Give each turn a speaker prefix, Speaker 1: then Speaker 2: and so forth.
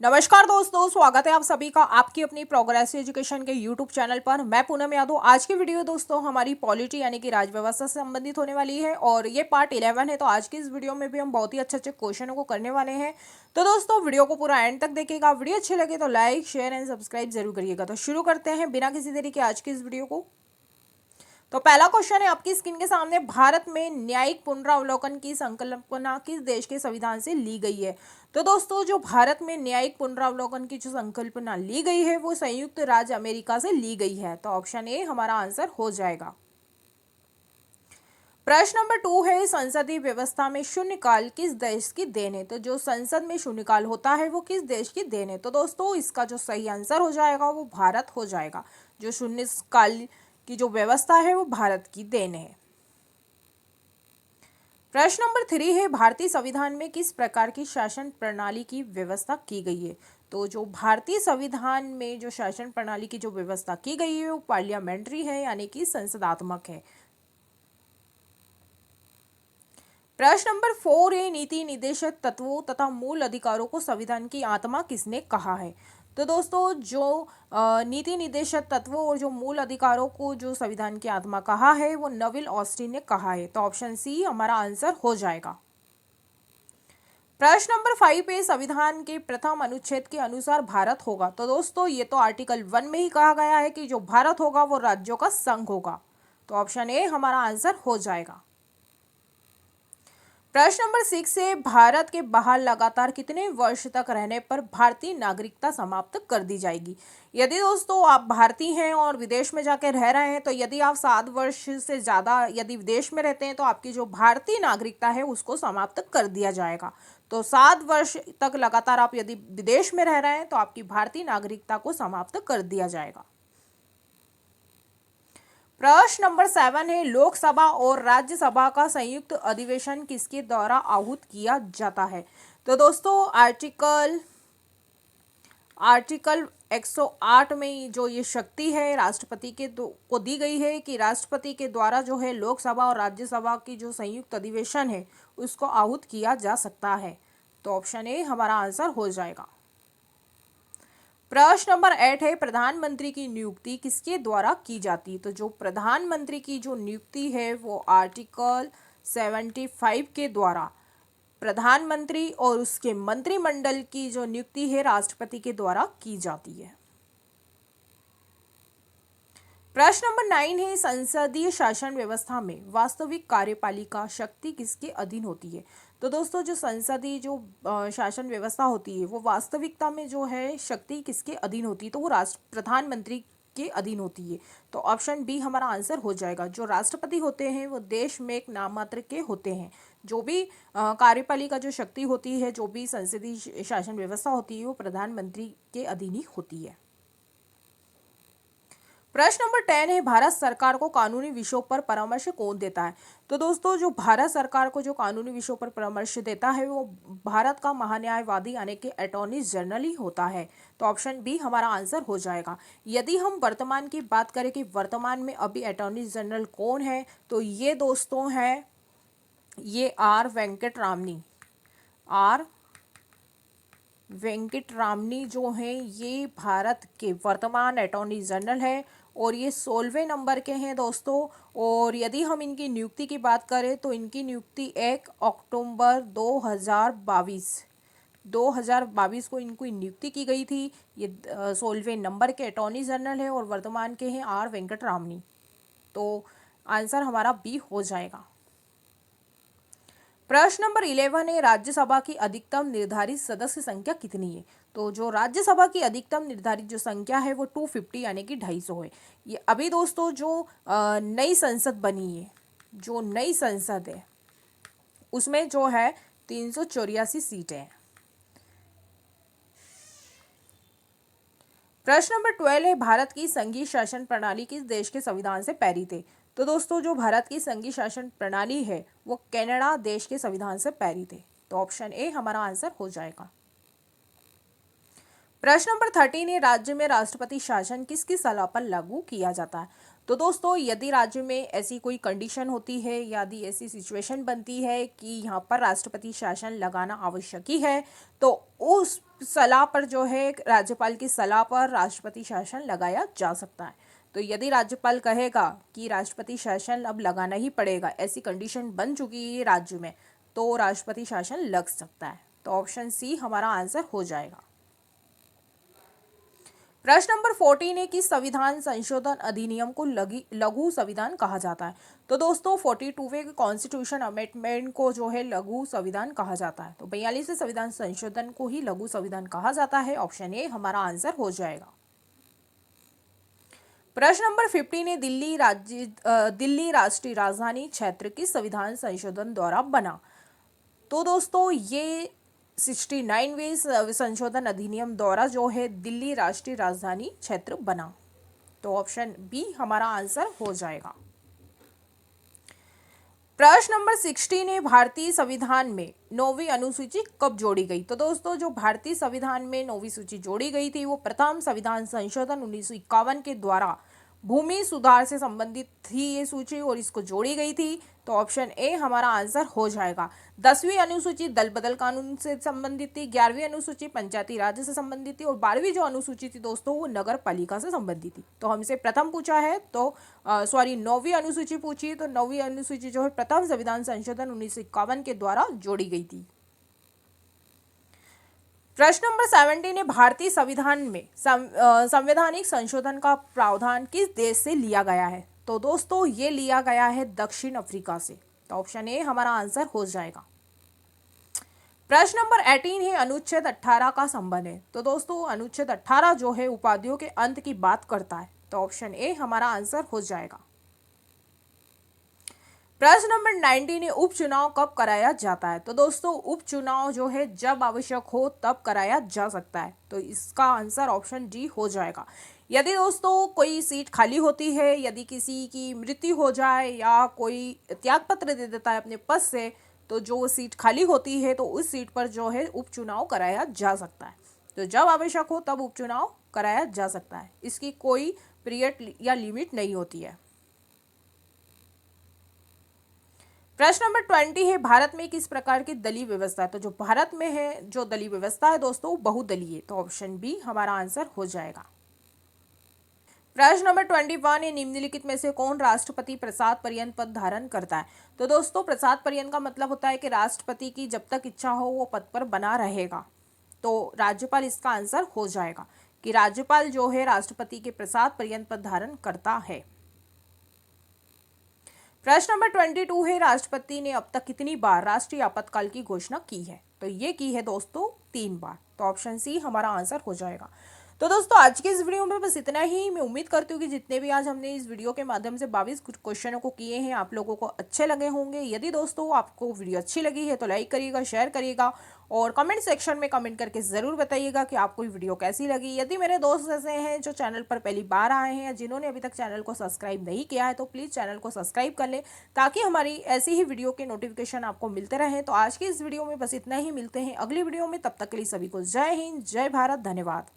Speaker 1: नमस्कार दोस्तों, स्वागत है आप सभी का आपकी अपनी प्रोग्रेस एजुकेशन के यूट्यूब चैनल पर। मैं पूनम यादव। आज की वीडियो दोस्तों हमारी पॉलिटी यानी कि राज व्यवस्था से संबंधित होने वाली है और ये पार्ट 11 है। तो आज की इस वीडियो में भी हम बहुत ही अच्छे अच्छे क्वेश्चनों को करने वाले हैं। तो दोस्तों वीडियो को पूरा एंड तक देखिएगा। वीडियो अच्छी लगे तो लाइक शेयर एंड सब्सक्राइब जरूर करिएगा। तो शुरू करते हैं बिना किसी देरी के आज की इस वीडियो को। तो पहला क्वेश्चन है आपकी स्क्रीन के सामने, भारत में न्यायिक पुनरावलोकन की संकल्पना किस देश के संविधान से ली गई है? तो दोस्तों जो भारत में न्यायिक पुनरावलोकन की जो संकल्पना ली गई है वो संयुक्त राज्य अमेरिका से ली गई है। तो ऑप्शन ए हमारा आंसर हो जाएगा। प्रश्न नंबर 2 है, संसदीय व्यवस्था में शून्यकाल किस देश की देन है? तो जो संसद में शून्यकाल होता है वो किस देश की देन है? तो दोस्तों इसका जो सही आंसर हो जाएगा वो भारत हो जाएगा। जो शून्यकाल की जो व्यवस्था है वो भारत की देन है। प्रश्न नंबर 3 है, भारतीय संविधान में किस प्रकार की शासन प्रणाली की व्यवस्था की गई है? तो जो भारतीय संविधान में जो शासन प्रणाली की जो व्यवस्था की गई है वो पार्लियामेंट्री है यानी कि संसदात्मक है। प्रश्न नंबर 4 है, नीति निदेशक तत्वों तथा मूल अधिकारों को संविधान की आत्मा किसने कहा है? तो दोस्तों जो नीति निदेशक तत्वों और जो मूल अधिकारों को जो संविधान की आत्मा कहा है वो नेविल ऑस्टिन ने कहा है। तो ऑप्शन सी हमारा आंसर हो जाएगा। प्रश्न नंबर 5 पे, संविधान के प्रथम अनुच्छेद के अनुसार भारत होगा। तो दोस्तों ये तो आर्टिकल 1 में ही कहा गया है कि जो भारत होगा वो राज्यों का संघ होगा। तो ऑप्शन ए हमारा आंसर हो जाएगा। प्रश्न नंबर 6 है, भारत के बाहर लगातार कितने वर्ष तक रहने पर भारतीय नागरिकता समाप्त कर दी जाएगी? यदि दोस्तों आप भारतीय हैं और विदेश में जाकर रह रहे हैं तो यदि आप 7 वर्ष से ज़्यादा यदि विदेश में रहते हैं तो आपकी जो भारतीय नागरिकता है उसको समाप्त कर दिया जाएगा। तो 7 वर्ष तक लगातार आप यदि विदेश में रह रहे हैं तो आपकी भारतीय नागरिकता को समाप्त कर दिया जाएगा। प्रश्न नंबर 7 है, लोकसभा और राज्यसभा का संयुक्त अधिवेशन किसके द्वारा आहूत किया जाता है? तो दोस्तों आर्टिकल 108 में जो ये शक्ति है राष्ट्रपति के को दी गई है कि राष्ट्रपति के द्वारा जो है लोकसभा और राज्यसभा की जो संयुक्त अधिवेशन है उसको आहूत किया जा सकता है। तो ऑप्शन ए हमारा आंसर हो जाएगा। प्रश्न नंबर 8 है, प्रधानमंत्री की नियुक्ति किसके द्वारा की जाती है? तो जो प्रधानमंत्री की जो नियुक्ति है वो आर्टिकल 75 के द्वारा प्रधानमंत्री और उसके मंत्रिमंडल की जो नियुक्ति है राष्ट्रपति के द्वारा की जाती है। प्रश्न नंबर 9 है, संसदीय शासन व्यवस्था में वास्तविक कार्यपालिका शक्ति किसके अधीन होती है? तो दोस्तों जो संसदीय जो शासन व्यवस्था होती है वो वास्तविकता में जो है शक्ति किसके अधीन होती है? तो वो राष्ट्र प्रधानमंत्री के अधीन होती है। तो ऑप्शन बी हमारा आंसर हो जाएगा। जो राष्ट्रपति होते हैं वो देश में एक नाम मात्र के होते हैं। जो भी कार्यपालिका जो शक्ति होती है, जो भी संसदीय शासन व्यवस्था होती है वो प्रधानमंत्री के अधीन ही होती है। प्रश्न नंबर 10 है, भारत सरकार को कानूनी विषयों पर परामर्श कौन देता है? तो दोस्तों जो भारत सरकार को जो कानूनी विषयों पर परामर्श देता है वो भारत का महान्यायवादी यानी कि अटॉर्नी जनरल ही होता है। तो ऑप्शन बी हमारा आंसर हो जाएगा। यदि हम वर्तमान की बात करें कि वर्तमान में अभी अटॉर्नी जनरल कौन है तो ये दोस्तों है ये आर वेंकट रामनी जो हैं ये भारत के वर्तमान अटॉर्नी जनरल है और ये 16वें नंबर के हैं दोस्तों। और यदि हम इनकी नियुक्ति की बात करें तो इनकी नियुक्ति 1 अक्टूबर 2022 को इनको नियुक्ति की गई थी। ये 16वें नंबर के अटॉर्नी जनरल है और वर्तमान के हैं आर वेंकट रामनी। तो आंसर हमारा बी हो जाएगा। प्रश्न नंबर 11 है, राज्यसभा की अधिकतम निर्धारित सदस्य संख्या कितनी है? तो जो राज्यसभा की अधिकतम निर्धारित जो संख्या है वो 250 यानी कि 250 है। ये अभी दोस्तों जो नई संसद बनी है, जो नई संसद है उसमें जो है 384 सीटें हैं। प्रश्न नंबर 12 है, भारत की संघीय शासन प्रणाली किस देश के संविधान से प्रेरित है? तो दोस्तों जो भारत की संघीय शासन प्रणाली है वो कनाडा देश के संविधान से प्रेरित है। तो ऑप्शन ए हमारा आंसर हो जाएगा। प्रश्न नंबर 13 है, राज्य में राष्ट्रपति शासन किसकी सलाह पर लागू किया जाता है? तो दोस्तों यदि राज्य में ऐसी कोई कंडीशन होती है, यदि ऐसी सिचुएशन बनती है कि यहाँ पर राष्ट्रपति शासन लगाना आवश्यक ही है, तो उस सलाह पर जो है राज्यपाल की सलाह पर राष्ट्रपति शासन लगाया जा सकता है। तो यदि राज्यपाल कहेगा कि राष्ट्रपति शासन अब लगाना ही पड़ेगा, ऐसी कंडीशन बन चुकी है राज्य में, तो राष्ट्रपति शासन लग सकता है। तो ऑप्शन सी हमारा आंसर हो जाएगा। प्रश्न नंबर 14 है कि संविधान संशोधन अधिनियम को लघु संविधान कहा जाता है। तो दोस्तों 42वें कॉन्स्टिट्यूशन अमेंडमेंट को जो है लघु संविधान कहा जाता है। तो 42वें संविधान संशोधन को ही लघु संविधान कहा जाता है। ऑप्शन ए हमारा आंसर हो जाएगा। प्रश्न नंबर 15 है दिल्ली राष्ट्रीय राजधानी क्षेत्र किस संविधान संशोधन द्वारा बना। तो दोस्तों ये 69वें संशोधन अधिनियम द्वारा जो है दिल्ली राष्ट्रीय राजधानी क्षेत्र बना। तो ऑप्शन बी हमारा आंसर हो जाएगा। प्रश्न नंबर 16 है भारतीय संविधान में 9वीं अनुसूची कब जोड़ी गई। तो दोस्तों जो भारतीय संविधान में 9वीं सूची जोड़ी गई थी वो प्रथम संविधान संशोधन 1951 के द्वारा भूमि सुधार से संबंधित थी ये सूची और इसको जोड़ी गई थी। तो ऑप्शन ए हमारा आंसर हो जाएगा। 10वीं अनुसूची दल बदल कानून से संबंधित थी, 11वीं अनुसूची पंचायती राज से संबंधित थी और 12वीं जो अनुसूची थी दोस्तों वो नगर पालिका से संबंधित थी। तो हमसे प्रथम पूछा है तो 9वीं अनुसूची पूछी, तो 9वीं अनुसूची जो है प्रथम संविधान संशोधन 1951 के द्वारा जोड़ी गई थी। प्रश्न नंबर 17 है भारतीय संविधान में संवैधानिक संशोधन का प्रावधान किस देश से लिया गया है। तो दोस्तों ये लिया गया है दक्षिण अफ्रीका से। तो ऑप्शन ए हमारा आंसर हो जाएगा। प्रश्न नंबर 18 है अनुच्छेद 18 का संबंध है। तो दोस्तों अनुच्छेद 18 जो है उपाधियों के अंत की बात करता है। तो ऑप्शन ए हमारा आंसर हो जाएगा। प्रश्न नंबर 19 है उपचुनाव कब कराया जाता है। तो दोस्तों उपचुनाव जो है जब आवश्यक हो तब कराया जा सकता है। तो इसका आंसर ऑप्शन डी हो जाएगा। यदि दोस्तों कोई सीट खाली होती है, यदि किसी की मृत्यु हो जाए या कोई त्यागपत्र दे देता है अपने पद से, तो जो सीट खाली होती है तो उस सीट पर जो है उपचुनाव कराया जा सकता है। तो जब आवश्यक हो तब उपचुनाव कराया जा सकता है। इसकी कोई पीरियड या लिमिट नहीं होती है। प्रश्न नंबर 20 है भारत में किस प्रकार की दलीय व्यवस्था है। तो जो भारत में है जो दलीय व्यवस्था है दोस्तों वो बहुदलीय। तो ऑप्शन बी हमारा आंसर हो जाएगा। प्रश्न नंबर 21 है निम्नलिखित में से कौन राष्ट्रपति प्रसाद पर्यंत पद धारण करता है। तो दोस्तों प्रसाद पर्यंत का मतलब होता है कि राष्ट्रपति की जब तक इच्छा हो वो पद पर बना रहेगा। तो राज्यपाल इसका आंसर हो जाएगा कि राज्यपाल जो है राष्ट्रपति के प्रसाद पर्यंत पद धारण करता है। प्रश्न नंबर 22 है राष्ट्रपति ने अब तक कितनी बार राष्ट्रीय आपातकाल की घोषणा की है। तो ये की है दोस्तों 3 बार। तो ऑप्शन सी हमारा आंसर हो जाएगा। तो दोस्तों आज के इस वीडियो में बस इतना ही। मैं उम्मीद करती हूँ कि जितने भी आज हमने इस वीडियो के माध्यम से 22 क्वेश्चनों को किए हैं आप लोगों को अच्छे लगे होंगे। यदि दोस्तों आपको वीडियो अच्छी लगी है तो लाइक करिएगा, शेयर करिएगा और कमेंट सेक्शन में कमेंट करके ज़रूर बताइएगा कि आपको वीडियो कैसी लगी। यदि मेरे दोस्त ऐसे हैं जो चैनल पर पहली बार आए हैं या जिन्होंने अभी तक चैनल को सब्सक्राइब नहीं किया है तो प्लीज़ चैनल को सब्सक्राइब कर लें ताकि हमारी ऐसी ही वीडियो के नोटिफिकेशन आपको मिलते रहें। तो आज की इस वीडियो में बस इतना ही। मिलते हैं अगली वीडियो में, तब तक के लिए सभी को जय हिंद, जय भारत, धन्यवाद।